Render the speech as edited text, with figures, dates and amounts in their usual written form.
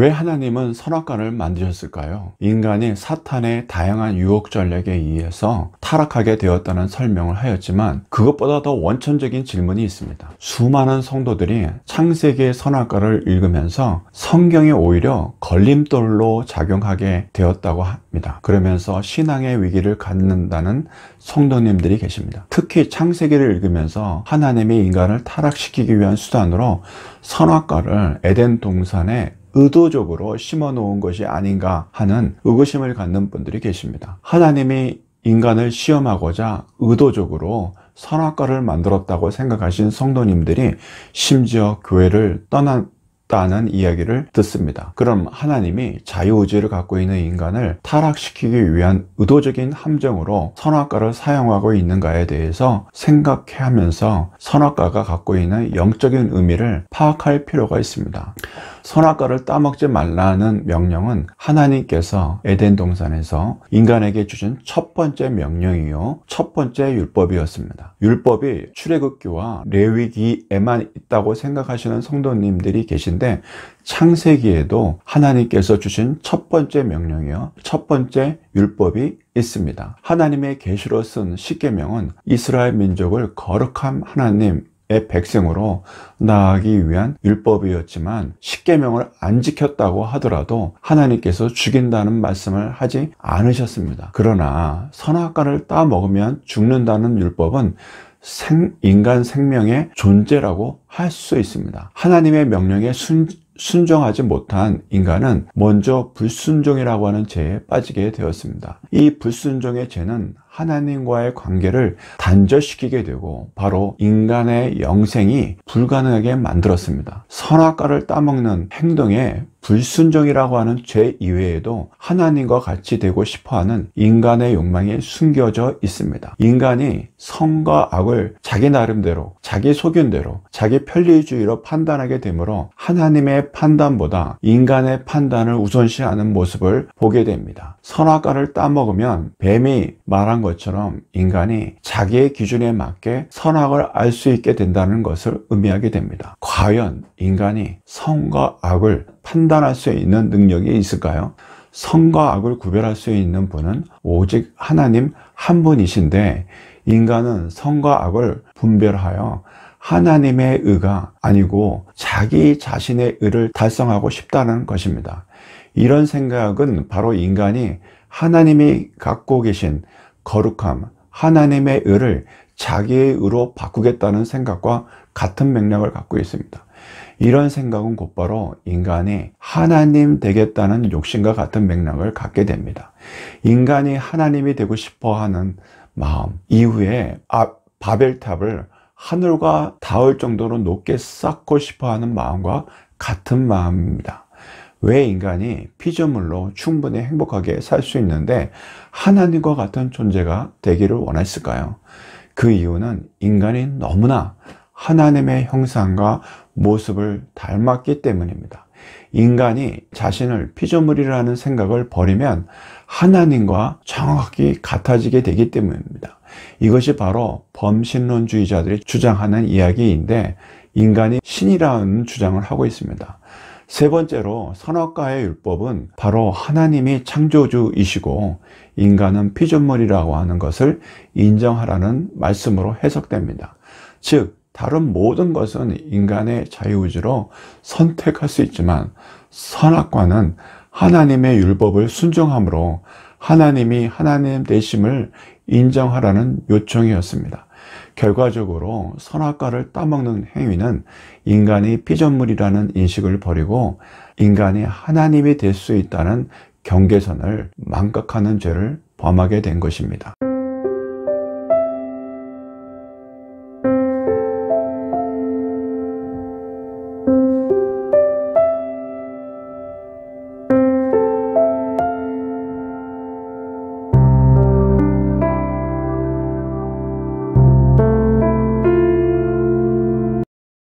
왜 하나님은 선악과를 만드셨을까요? 인간이 사탄의 다양한 유혹 전략에 의해서 타락하게 되었다는 설명을 하였지만 그것보다 더 원천적인 질문이 있습니다. 수많은 성도들이 창세기의 선악과를 읽으면서 성경이 오히려 걸림돌로 작용하게 되었다고 합니다. 그러면서 신앙의 위기를 갖는다는 성도님들이 계십니다. 특히 창세기를 읽으면서 하나님이 인간을 타락시키기 위한 수단으로 선악과를 에덴 동산에 의도적으로 심어 놓은 것이 아닌가 하는 의구심을 갖는 분들이 계십니다. 하나님이 인간을 시험하고자 의도적으로 선악과를 만들었다고 생각하신 성도님들이 심지어 교회를 떠났다는 이야기를 듣습니다. 그럼 하나님이 자유의지를 갖고 있는 인간을 타락시키기 위한 의도적인 함정으로 선악과를 사용하고 있는가에 대해서 생각해 하면서 선악과가 갖고 있는 영적인 의미를 파악할 필요가 있습니다. 선악과를 따먹지 말라는 명령은 하나님께서 에덴 동산에서 인간에게 주신 첫 번째 명령이요, 첫 번째 율법이었습니다. 율법이 출애굽기와 레위기에만 있다고 생각하시는 성도님들이 계신데 창세기에도 하나님께서 주신 첫 번째 명령이요, 첫 번째 율법이 있습니다. 하나님의 계시로 쓴 십계명은 이스라엘 민족을 거룩한 하나님 백성으로 나아가기 위한 율법이었지만 십계명을 안 지켰다고 하더라도 하나님께서 죽인다는 말씀을 하지 않으셨습니다. 그러나 선악과를 따먹으면 죽는다는 율법은 인간 생명의 존재라고 할 수 있습니다. 하나님의 명령에 순종하지 못한 인간은 먼저 불순종이라고 하는 죄에 빠지게 되었습니다. 이 불순종의 죄는 하나님과의 관계를 단절시키게 되고 바로 인간의 영생이 불가능하게 만들었습니다. 선악과를 따먹는 행동에 불순종이라고 하는 죄 이외에도 하나님과 같이 되고 싶어하는 인간의 욕망이 숨겨져 있습니다. 인간이 선과 악을 자기 나름대로, 자기 소견대로, 자기 편리주의로 판단하게 되므로 하나님의 판단보다 인간의 판단을 우선시하는 모습을 보게 됩니다. 선악과를 따먹으면 뱀이 말한 것처럼 인간이 자기의 기준에 맞게 선악을 알 수 있게 된다는 것을 의미하게 됩니다. 과연 인간이 선과 악을 판단할 수 있는 능력이 있을까요? 선과 악을 구별할 수 있는 분은 오직 하나님 한 분이신데 인간은 선과 악을 분별하여 하나님의 의가 아니고 자기 자신의 의를 달성하고 싶다는 것입니다. 이런 생각은 바로 인간이 하나님이 갖고 계신 거룩함, 하나님의 의를 자기의 의로 바꾸겠다는 생각과 같은 맥락을 갖고 있습니다. 이런 생각은 곧바로 인간이 하나님 되겠다는 욕심과 같은 맥락을 갖게 됩니다. 인간이 하나님이 되고 싶어 하는 마음 이후에 바벨탑을 하늘과 닿을 정도로 높게 쌓고 싶어 하는 마음과 같은 마음입니다. 왜 인간이 피조물로 충분히 행복하게 살 수 있는데 하나님과 같은 존재가 되기를 원했을까요? 그 이유는 인간이 너무나 하나님의 형상과 모습을 닮았기 때문입니다. 인간이 자신을 피조물이라는 생각을 버리면 하나님과 정확히 같아지게 되기 때문입니다. 이것이 바로 범신론주의자들이 주장하는 이야기인데 인간이 신이라는 주장을 하고 있습니다. 세 번째로 선악과의 율법은 바로 하나님이 창조주이시고 인간은 피조물이라고 하는 것을 인정하라는 말씀으로 해석됩니다. 즉 다른 모든 것은 인간의 자유의지로 선택할 수 있지만 선악과는 하나님의 율법을 순종함으로 하나님이 하나님 되심을 인정하라는 요청이었습니다. 결과적으로 선악과를 따먹는 행위는 인간이 피조물이라는 인식을 버리고 인간이 하나님이 될 수 있다는 경계선을 망각하는 죄를 범하게 된 것입니다.